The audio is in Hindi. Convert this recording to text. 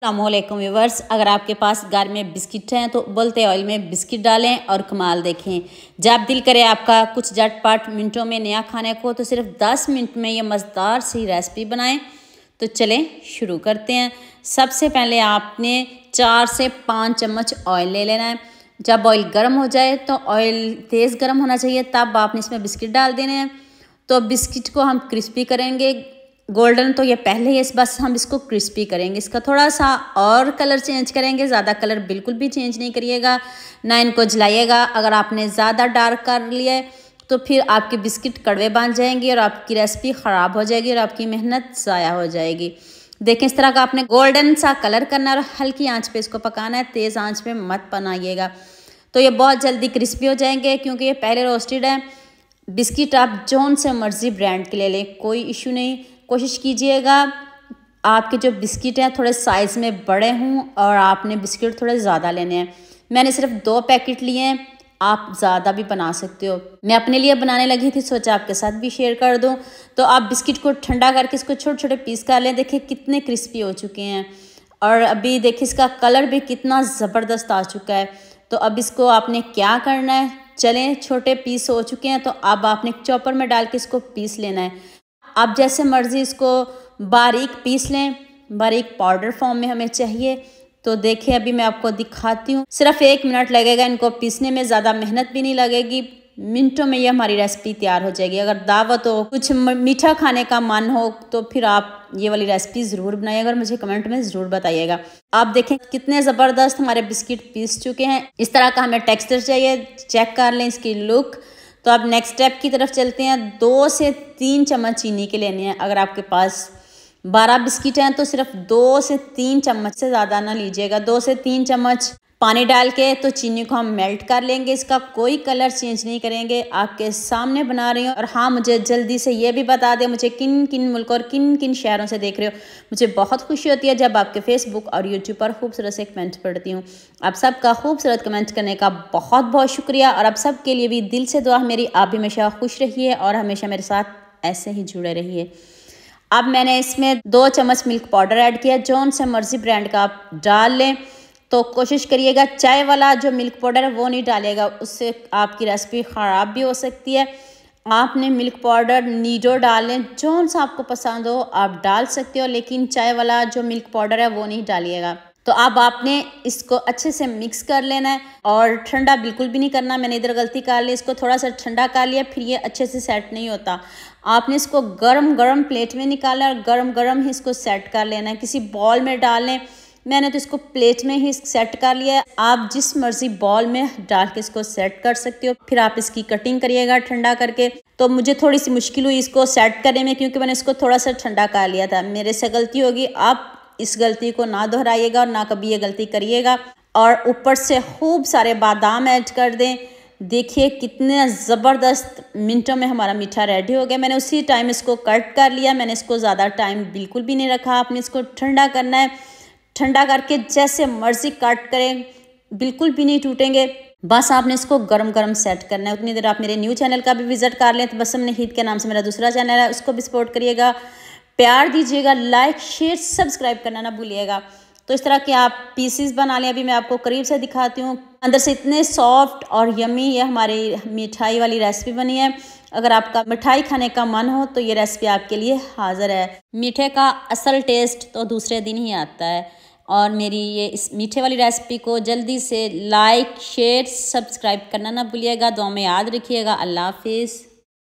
अस्सलामुअलैकुम व्यूवर्स, अगर आपके पास घर में बिस्किट हैं तो उबलते ऑयल में बिस्किट डालें और कमाल देखें। जब दिल करे आपका कुछ झटपट मिनटों में नया खाने को तो सिर्फ 10 मिनट में ये मज़ेदार सी रेसिपी बनाएं। तो चलें शुरू करते हैं। सबसे पहले आपने 4 से 5 चम्मच ऑयल ले लेना है। जब ऑयल गर्म हो जाए तो ऑयल तेज़ गर्म होना चाहिए, तब आपने इसमें बिस्किट डाल देने हैं। तो बिस्किट को हम क्रिस्पी करेंगे, गोल्डन तो ये पहले ही, बस हम इसको क्रिस्पी करेंगे। इसका थोड़ा सा और कलर चेंज करेंगे, ज़्यादा कलर बिल्कुल भी चेंज नहीं करिएगा, ना इनको जलाइएगा। अगर आपने ज़्यादा डार्क कर लिया है तो फिर आपके बिस्किट कड़वे बन जाएंगे और आपकी रेसिपी ख़राब हो जाएगी और आपकी मेहनत ज़ाया हो जाएगी। देखें, इस तरह का आपने गोल्डन सा कलर करना है और हल्की आंच पे इसको पकाना है, तेज़ आंच पे मत बनाइएगा। तो ये बहुत जल्दी क्रिस्पी हो जाएंगे क्योंकि ये पहले रोस्टेड है। बिस्किट आप जौन से मर्ज़ी ब्रांड के ले लें, कोई इशू नहीं। कोशिश कीजिएगा आपके जो बिस्किट हैं थोड़े साइज़ में बड़े हों और आपने बिस्किट थोड़े ज़्यादा लेने हैं। मैंने सिर्फ 2 पैकेट लिए हैं, आप ज़्यादा भी बना सकते हो। मैं अपने लिए बनाने लगी थी, सोचा आपके साथ भी शेयर कर दूं। तो आप बिस्किट को ठंडा करके इसको छोटे छोटे पीस कर लें। देखिए कितने क्रिस्पी हो चुके हैं और अभी देखिए इसका कलर भी कितना ज़बरदस्त आ चुका है। तो अब इसको आपने क्या करना है, चलें, छोटे पीस हो चुके हैं तो अब आपने चॉपर में डाल के इसको पीस लेना है। आप जैसे मर्ज़ी इसको बारीक पीस लें, बारीक पाउडर फॉर्म में हमें चाहिए। तो देखिए अभी मैं आपको दिखाती हूँ, सिर्फ 1 मिनट लगेगा इनको पीसने में, ज़्यादा मेहनत भी नहीं लगेगी। मिनटों में ये हमारी रेसिपी तैयार हो जाएगी। अगर दावत हो, कुछ मीठा खाने का मन हो तो फिर आप ये वाली रेसिपी ज़रूर बनाइएगा और मुझे कमेंट में ज़रूर बताइएगा। आप देखें कितने ज़बरदस्त हमारे बिस्किट पीस चुके हैं। इस तरह का हमें टेक्सचर चाहिए, चेक कर लें इसकी लुक। तो अब नेक्स्ट स्टेप की तरफ चलते हैं। 2 से 3 चम्मच चीनी के लेने हैं। अगर आपके पास 12 बिस्किट हैं तो सिर्फ 2 से 3 चम्मच से ज़्यादा ना लीजिएगा। 2 से 3 चम्मच पानी डाल के तो चीनी को हम मेल्ट कर लेंगे। इसका कोई कलर चेंज नहीं करेंगे, आपके सामने बना रही हूँ। और हाँ, मुझे जल्दी से ये भी बता दें, मुझे किन किन मुल्क और किन किन शहरों से देख रहे हो। मुझे बहुत खुशी होती है जब आपके फेसबुक और यूट्यूब पर खूबसूरत से कमेंट पढ़ती हूँ। आप सबका खूबसूरत कमेंट करने का बहुत बहुत शुक्रिया। और आप सब के लिए भी दिल से दुआ मेरी, आप भी हमेशा खुश रहिए और हमेशा मेरे साथ ऐसे ही जुड़े रहिए। अब मैंने इसमें 2 चम्मच मिल्क पाउडर ऐड किया। जौन से मर्जी ब्रांड का आप डाल लें। तो कोशिश करिएगा चाय वाला जो मिल्क पाउडर है वो नहीं डालेगा, उससे आपकी रेसिपी ख़राब भी हो सकती है। आपने मिल्क पाउडर नीडो डाल लें, जौन सा आपको पसंद हो आप डाल सकते हो, लेकिन चाय वाला जो मिल्क पाउडर है वो नहीं डालिएगा। तो अब आपने इसको अच्छे से मिक्स कर लेना है और ठंडा बिल्कुल भी नहीं करना। मैंने इधर गलती कर ली, इसको थोड़ा सा ठंडा कर लिया, फिर ये अच्छे से सेट नहीं होता। आपने इसको गरम गरम प्लेट में निकालना है और गरम गरम ही इसको सेट कर लेना है। किसी बॉल में डाल लें, मैंने तो इसको प्लेट में ही सेट कर लिया है। आप जिस मर्जी बॉल में डाल के इसको सेट कर सकते हो। फिर आप इसकी कटिंग करिएगा ठंडा करके। तो मुझे थोड़ी सी मुश्किल हुई इसको सेट करने में क्योंकि मैंने इसको थोड़ा सा ठंडा कर लिया था। मेरे से गलती होगी, आप इस गलती को ना दोहराइएगा और ना कभी ये गलती करिएगा। और ऊपर से खूब सारे बादाम ऐड कर दें। देखिए कितने ज़बरदस्त मिनटों में हमारा मीठा रेडी हो गया। मैंने उसी टाइम इसको कट कर लिया, मैंने इसको ज़्यादा टाइम बिल्कुल भी नहीं रखा। आपने इसको ठंडा करना है, ठंडा करके जैसे मर्जी कट करें, बिल्कुल भी नहीं टूटेंगे। बस आपने इसको गरम गरम सेट करना है। उतनी देर आप मेरे न्यू चैनल का भी विजिट कर लें। तो बसम नहीद के नाम से मेरा दूसरा चैनल है, उसको भी सपोर्ट करिएगा, प्यार दीजिएगा, लाइक शेयर सब्सक्राइब करना ना भूलिएगा। तो इस तरह के आप पीसीस बना लें। अभी मैं आपको करीब से दिखाती हूँ। अंदर से इतने सॉफ्ट और यमी ये हमारी मिठाई वाली रेसिपी बनी है। अगर आपका मिठाई खाने का मन हो तो ये रेसिपी आपके लिए हाजिर है। मीठे का असल टेस्ट तो दूसरे दिन ही आता है। और मेरी ये इस मीठे वाली रेसिपी को जल्दी से लाइक शेयर सब्सक्राइब करना ना भूलिएगा। दुआ में याद रखिएगा। अल्लाह हाफिज़।